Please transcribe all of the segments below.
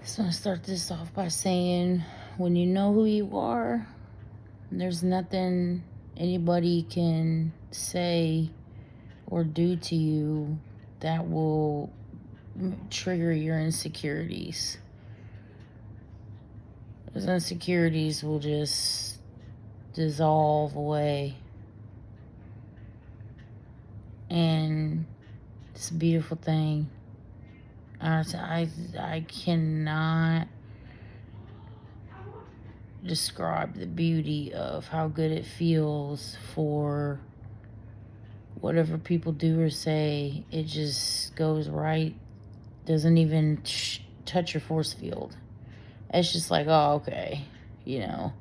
So I start this off by saying, when you know who you are, there's nothing anybody can say or do to you that will trigger your insecurities. Those insecurities will just dissolve away. And it's a beautiful thing. I cannot describe the beauty of how good it feels for whatever people do or say. It just goes right, doesn't even touch your force field. It's just like, oh, okay, you know,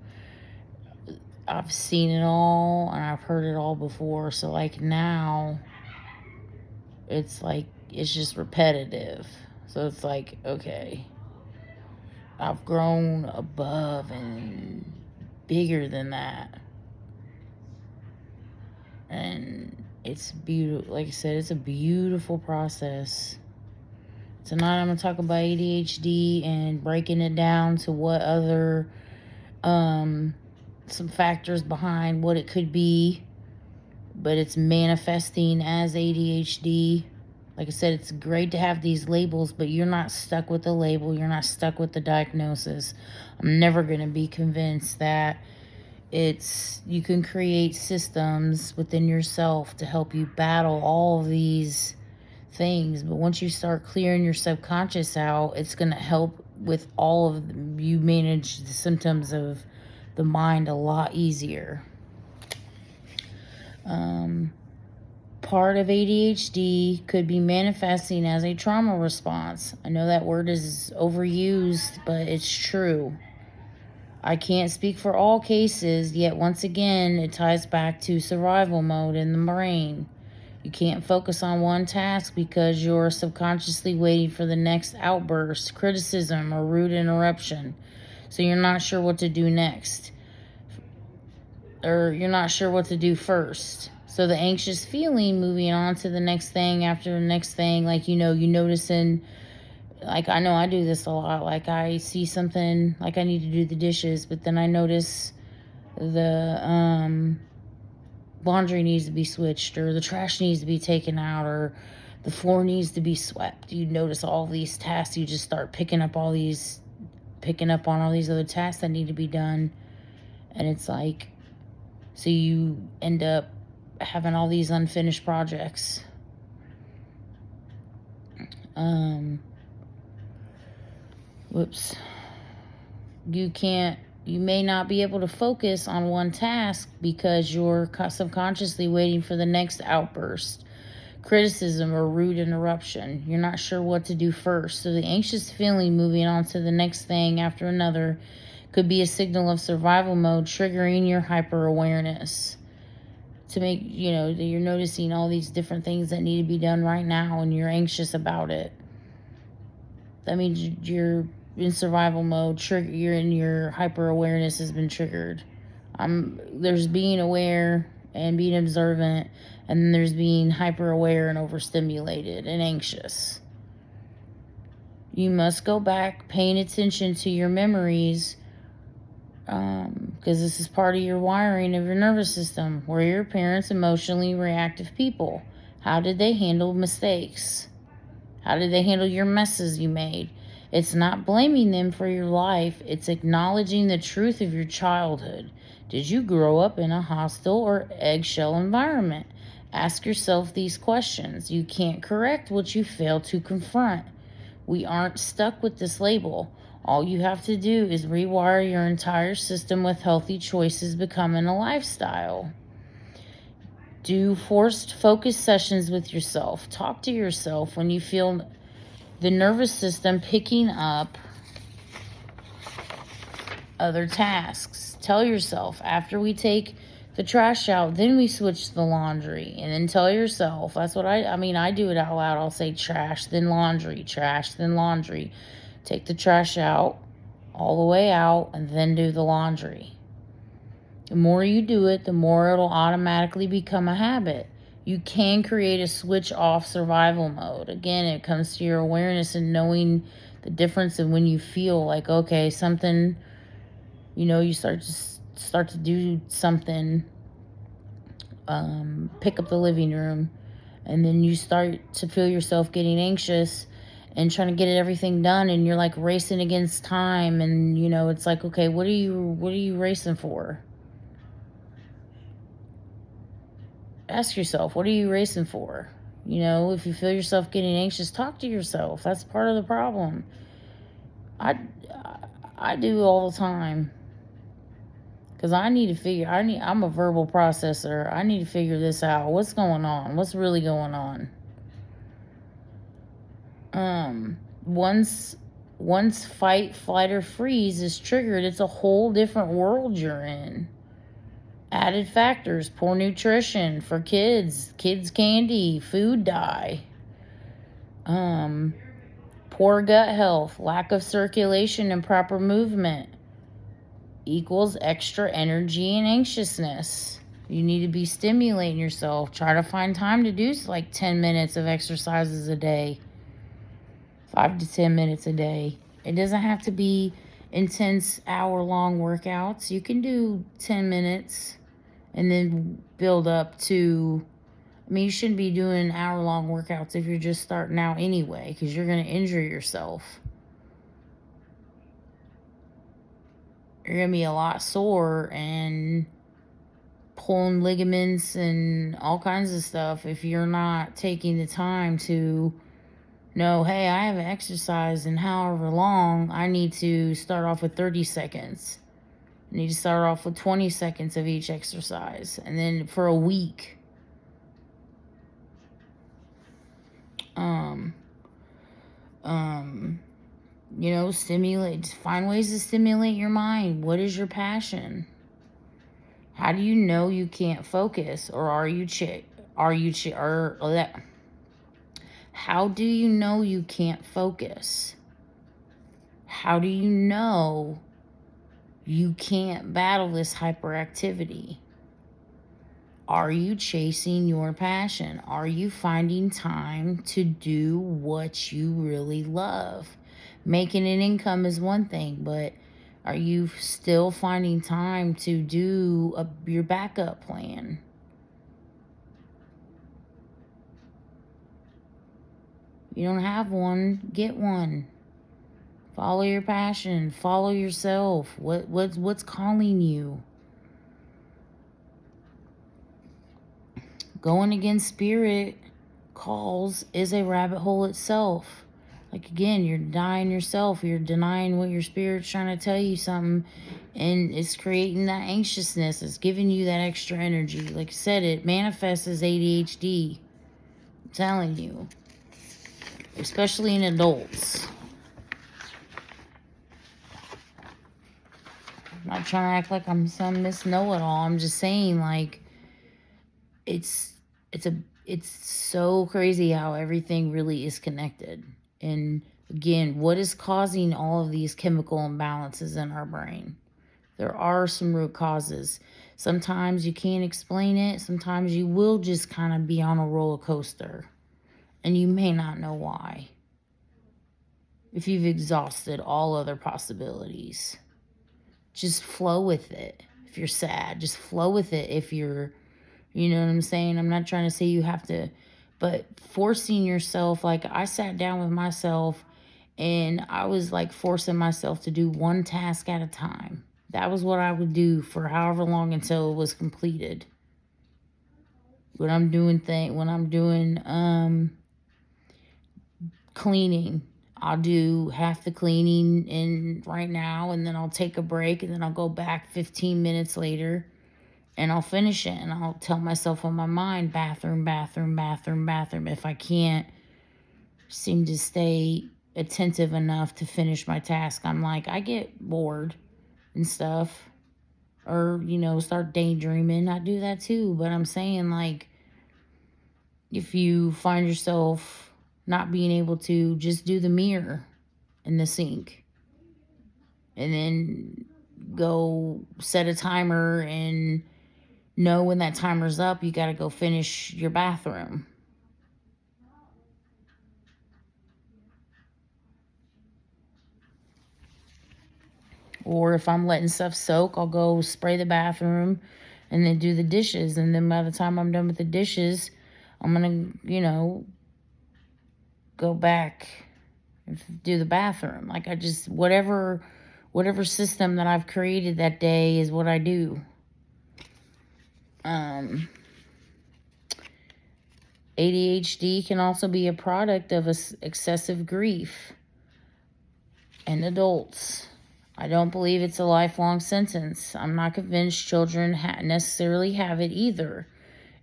I've seen it all and I've heard it all before. So, like, now it's like, it's just repetitive. So it's like, okay, I've grown above and bigger than that. And it's beautiful. Like I said, it's a beautiful process. Tonight I'm going to talk about ADHD and breaking it down to what other, some factors behind what it could be. But it's manifesting as ADHD. Like I said, it's great to have these labels, but you're not stuck with the label. You're not stuck with the diagnosis. I'm never going to be convinced that you can create systems within yourself to help you battle all of these things. But once you start clearing your subconscious out, it's going to help with all of them. You manage the symptoms of the mind a lot easier. Part of ADHD could be manifesting as a trauma response. I know that word is overused, but it's true. I can't speak for all cases, yet once again, it ties back to survival mode in the brain. You can't focus on one task because you're subconsciously waiting for the next outburst, criticism, or rude interruption. So you're not sure what to do next. Or you're not sure what to do first. So the anxious feeling, moving on to the next thing after the next thing, like, you notice like, I know I do this a lot. Like, I see something, like I need to do the dishes, but then I notice the laundry needs to be switched, or the trash needs to be taken out, or the floor needs to be swept. You notice all these tasks. You just start picking up on all these other tasks that need to be done. And it's like, so you end up having all these unfinished projects. You may not be able to focus on one task because you're subconsciously waiting for the next outburst, criticism, or rude interruption. You're not sure what to do first. So the anxious feeling, moving on to the next thing after another, could be a signal of survival mode triggering your hyper awareness. To make, that you're noticing all these different things that need to be done right now and you're anxious about it. That means you're in survival mode. Your hyper awareness has been triggered. There's being aware and being observant, and then there's being hyper aware and overstimulated and anxious. You must go back paying attention to your memories, because this is part of your wiring of your nervous system. Were your parents emotionally reactive people? How did they handle mistakes? How did they handle your messes you made? It's not blaming them for your life. It's acknowledging the truth of your childhood. Did you grow up in a hostile or eggshell environment? Ask yourself these questions. You can't correct what you fail to confront. We aren't stuck with this label. All you have to do is rewire your entire system with healthy choices becoming a lifestyle. Do forced focus sessions with yourself. Talk to yourself when you feel the nervous system picking up other tasks. Tell yourself, after we take the trash out, then we switch to the laundry. And then tell yourself, that's what I do it out loud. I'll say trash, then laundry, trash, then laundry. Take the trash out, all the way out, and then do the laundry. The more you do it, the more it'll automatically become a habit. You can create a switch off survival mode. Again, it comes to your awareness and knowing The difference in when you feel like, okay, something, you start to do something, pick up the living room, and then you start to feel yourself getting anxious and trying to get everything done, and you're like racing against time, and it's like, okay, what are you racing for? Ask yourself, what are you racing for? If you feel yourself getting anxious, talk to yourself. That's part of the problem. I do all the time, because I'm a verbal processor. I need to figure this out. What's going on? What's really going on? Once fight, flight, or freeze is triggered, it's a whole different world you're in. Added factors: poor nutrition for kids candy, food dye, poor gut health, lack of circulation and proper movement equals extra energy and anxiousness. You need to be stimulating yourself. Try to find time to do like 10 minutes of exercises a day, 5 to 10 minutes a day. It doesn't have to be intense hour-long workouts. You can do 10 minutes and then build up to, you shouldn't be doing hour-long workouts if you're just starting out anyway, because you're going to injure yourself. You're going to be a lot sore and pulling ligaments and all kinds of stuff if you're not taking the time to know, hey, I haven't exercised in however long. I need to start off with 30 seconds. I need to start off with 20 seconds of each exercise. And then for a week. Find ways to stimulate your mind. What is your passion? How do you know you can't focus? Or how do you know you can't focus? How do you know you can't battle this hyperactivity? Are you chasing your passion? Are you finding time to do what you really love? Making an income is one thing, but are you still finding time to do your backup plan? If you don't have one, get one. Follow your passion. Follow yourself. What's calling you? Going against spirit calls is a rabbit hole itself. Like, again, you're denying yourself. You're denying what your spirit's trying to tell you something. And it's creating that anxiousness. It's giving you that extra energy. Like I said, it manifests as ADHD. I'm telling you. Especially in adults. I'm not trying to act like I'm some Miss Know-It-all. I'm just saying, like, it's so crazy how everything really is connected. And again, what is causing all of these chemical imbalances in our brain? There are some root causes. Sometimes you can't explain it. Sometimes you will just kind of be on a roller coaster. And you may not know why. If you've exhausted all other possibilities. Just flow with it. If you're sad, just flow with it. If you're, you know what I'm saying? I'm not trying to say you have to, but forcing yourself, like I sat down with myself and I was like forcing myself to do one task at a time. That was what I would do for however long until it was completed. When I'm doing cleaning, I'll do half the cleaning in right now, and then I'll take a break, and then I'll go back 15 minutes later, and I'll finish it, and I'll tell myself in my mind, bathroom, bathroom, bathroom, bathroom. If I can't seem to stay attentive enough to finish my task, I'm like, I get bored and stuff, or, start daydreaming. I do that too, but I'm saying, like, if you find yourself not being able to, just do the mirror in the sink. And then go set a timer and know when that timer's up, you got to go finish your bathroom. Or if I'm letting stuff soak, I'll go spray the bathroom and then do the dishes. And then by the time I'm done with the dishes, I'm going to, go back and do the bathroom. Like I just, whatever system that I've created that day is what I do. ADHD can also be a product of excessive grief in adults. I don't believe it's a lifelong sentence. I'm not convinced children necessarily have it either.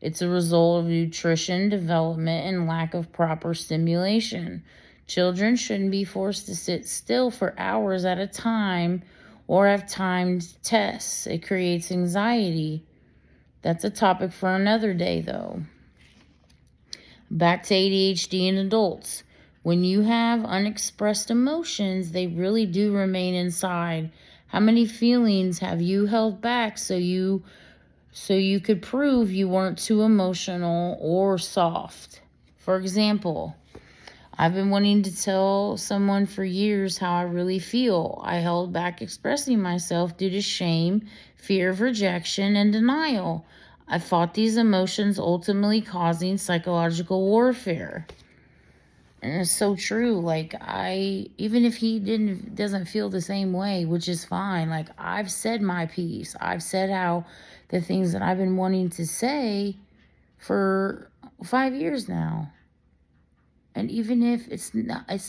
It's a result of nutrition, development, and lack of proper stimulation. Children shouldn't be forced to sit still for hours at a time or have timed tests. It creates anxiety. That's a topic for another day, though. Back to ADHD in adults. When you have unexpressed emotions, they really do remain inside. How many feelings have you held back so you could prove you weren't too emotional or soft? For example, I've been wanting to tell someone for years how I really feel. I held back expressing myself due to shame, fear of rejection, and denial. I fought these emotions, ultimately causing psychological warfare. And it's so true. Like even if he doesn't feel the same way, which is fine. Like I've said my piece. I've said how the things that I've been wanting to say for 5 years now. And even if it's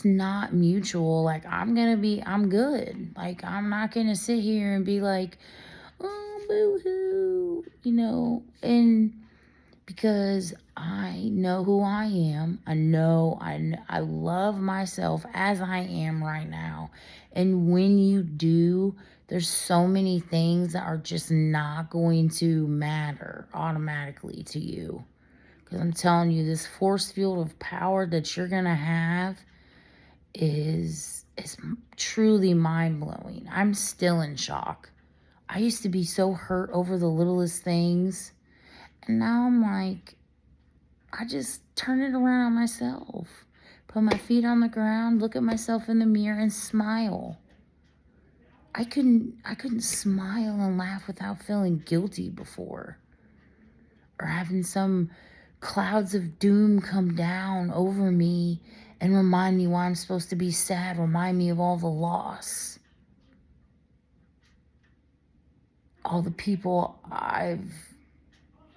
not mutual, like I'm good. Like I'm not gonna sit here and be like, oh, boo-hoo, and because I know who I am. I know I love myself as I am right now. And when you do, there's so many things that are just not going to matter automatically to you. Because I'm telling you, this force field of power that you're going to have is truly mind-blowing. I'm still in shock. I used to be so hurt over the littlest things. And now I'm like, I just turn it around on myself. Put my feet on the ground, look at myself in the mirror, and smile. I couldn't smile and laugh without feeling guilty before. Or having some clouds of doom come down over me and remind me why I'm supposed to be sad, remind me of all the loss. All the people I've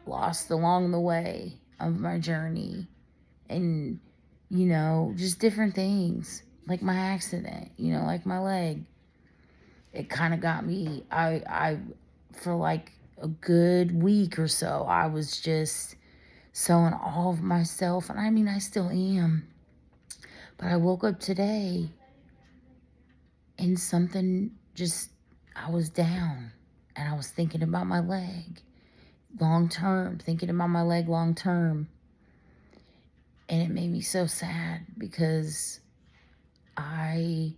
lost along the way of my journey. And, just different things. Like my accident, like my leg. It kind of got me, I for like a good week or so, I was just so in awe of myself. And I mean, I still am. But I woke up today and I was down. And I was thinking about my leg long term. And it made me so sad because I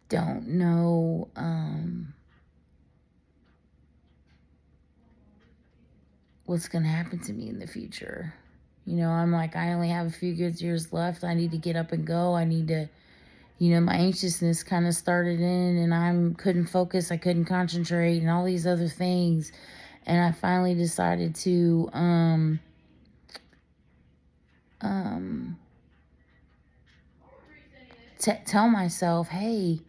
don't know what's going to happen to me in the future. I'm like, I only have a few good years left. I need to get up and go. I need to, my anxiousness kind of started in and I couldn't focus. I couldn't concentrate and all these other things. And I finally decided to tell myself, hey,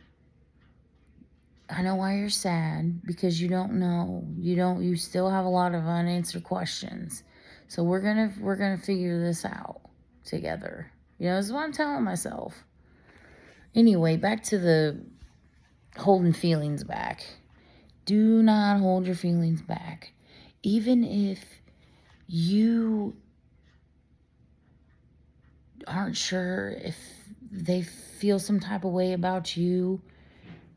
I know why you're sad, because you don't know. You still have a lot of unanswered questions. So we're gonna figure this out together. This is what I'm telling myself. Anyway, back to the holding feelings back. Do not hold your feelings back. Even if you aren't sure if they feel some type of way about you,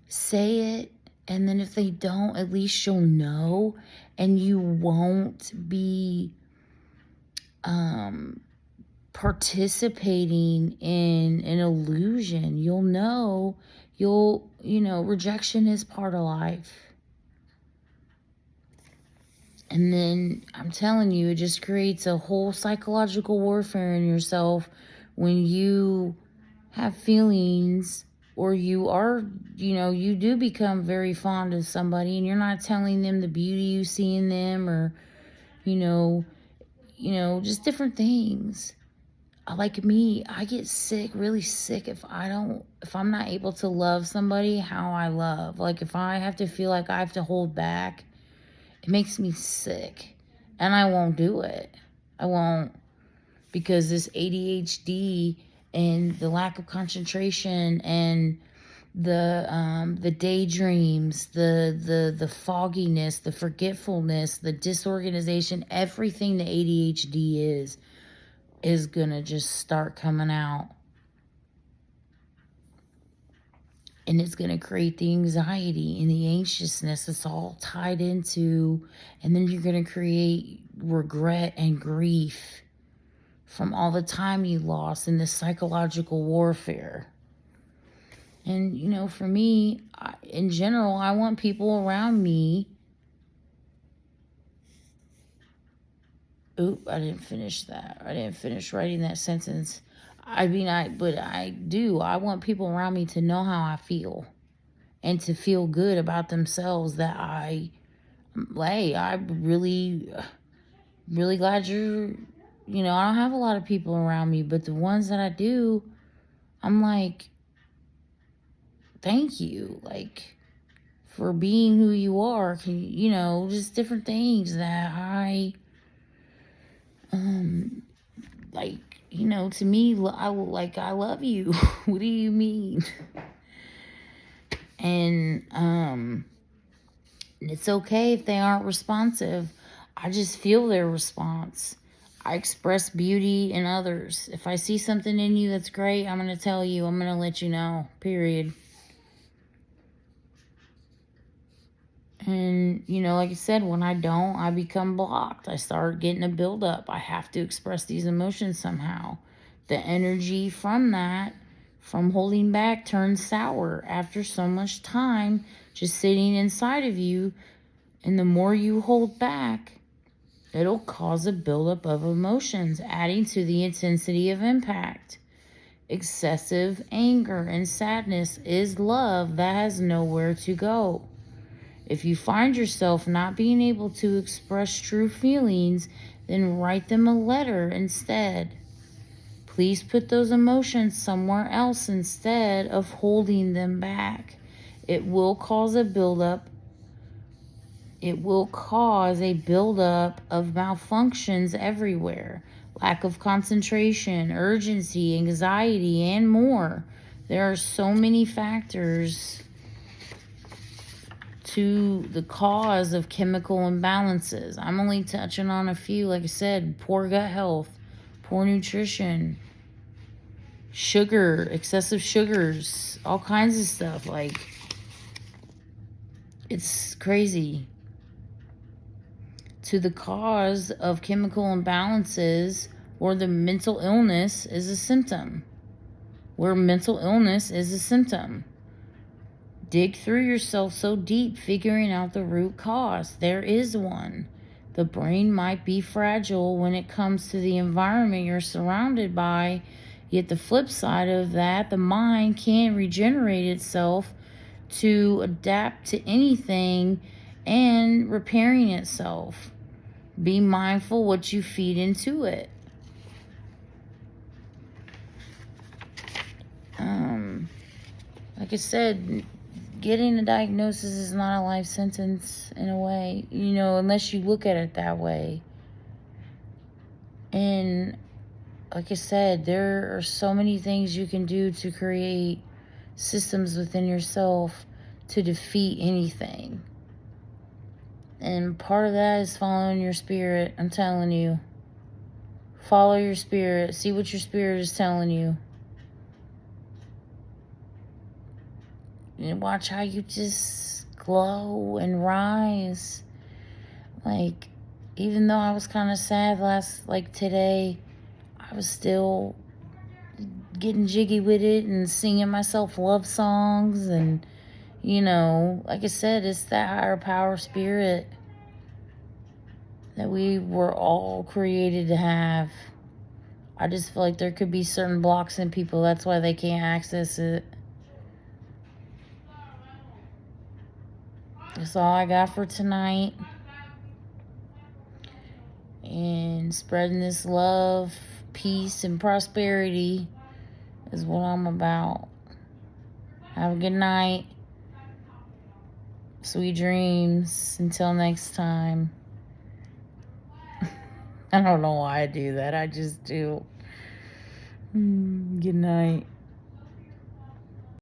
say it. And then if they don't, at least you'll know, and you won't be participating in an illusion. You'll know, rejection is part of life. And then I'm telling you, it just creates a whole psychological warfare in yourself when you have feelings or you are, you do become very fond of somebody and you're not telling them the beauty you see in them, or, you know, just different things. Like me, I get sick, really sick, if I'm not able to love somebody how I love. Like if I have to feel like I have to hold back, it makes me sick, and I won't do it. I won't, because this ADHD and the lack of concentration and the daydreams, the fogginess, the forgetfulness, the disorganization, everything the ADHD is gonna just start coming out. And it's going to create the anxiety and the anxiousness. It's all tied into, and then you're going to create regret and grief from all the time you lost in this psychological warfare. And, for me, in general, I want people around me. Oop, I didn't finish that. I didn't finish writing that sentence. I want people around me to know how I feel and to feel good about themselves, that I'm really, really glad I don't have a lot of people around me, but the ones that I do, I'm like, thank you, like, for being who you are. Just different things that to me, I love you. What do you mean? And it's okay if they aren't responsive. I just feel their response. I express beauty in others. If I see something in you that's great, I'm going to tell you. I'm going to let you know, period. And, like I said, when I don't, I become blocked. I start getting a buildup. I have to express these emotions somehow. The energy from holding back, turns sour after so much time just sitting inside of you. And the more you hold back, it'll cause a buildup of emotions, adding to the intensity of impact. Excessive anger and sadness is love that has nowhere to go. If you find yourself not being able to express true feelings, then write them a letter instead. Please put those emotions somewhere else instead of holding them back. It will cause a buildup. It will cause a buildup of malfunctions everywhere. Lack of concentration, urgency, anxiety, and more. There are so many factors to the cause of chemical imbalances. I'm only touching on a few. Like I said, poor gut health, poor nutrition, sugar, excessive sugars, all kinds of stuff. Like, it's crazy. To the cause of chemical imbalances, or the mental illness is a symptom. Where mental illness is a symptom. Dig through yourself so deep, figuring out the root cause. There is one. The brain might be fragile when it comes to the environment you're surrounded by, yet the flip side of that, the mind can regenerate itself to adapt to anything and repairing itself. Be mindful what you feed into it. Like I said, getting a diagnosis is not a life sentence in a way, unless you look at it that way. And like I said, there are so many things you can do to create systems within yourself to defeat anything. And part of that is following your spirit. I'm telling you. Follow your spirit. See what your spirit is telling you. And watch how you just glow and rise. Like, even though I was kind of sad today, I was still getting jiggy with it and singing myself love songs. And, like I said, it's that higher power spirit that we were all created to have. I just feel like there could be certain blocks in people. That's why they can't access it. That's all I got for tonight. And spreading this love, peace, and prosperity is what I'm about. Have a good night. Sweet dreams. Until next time. I don't know why I do that. I just do. Good night.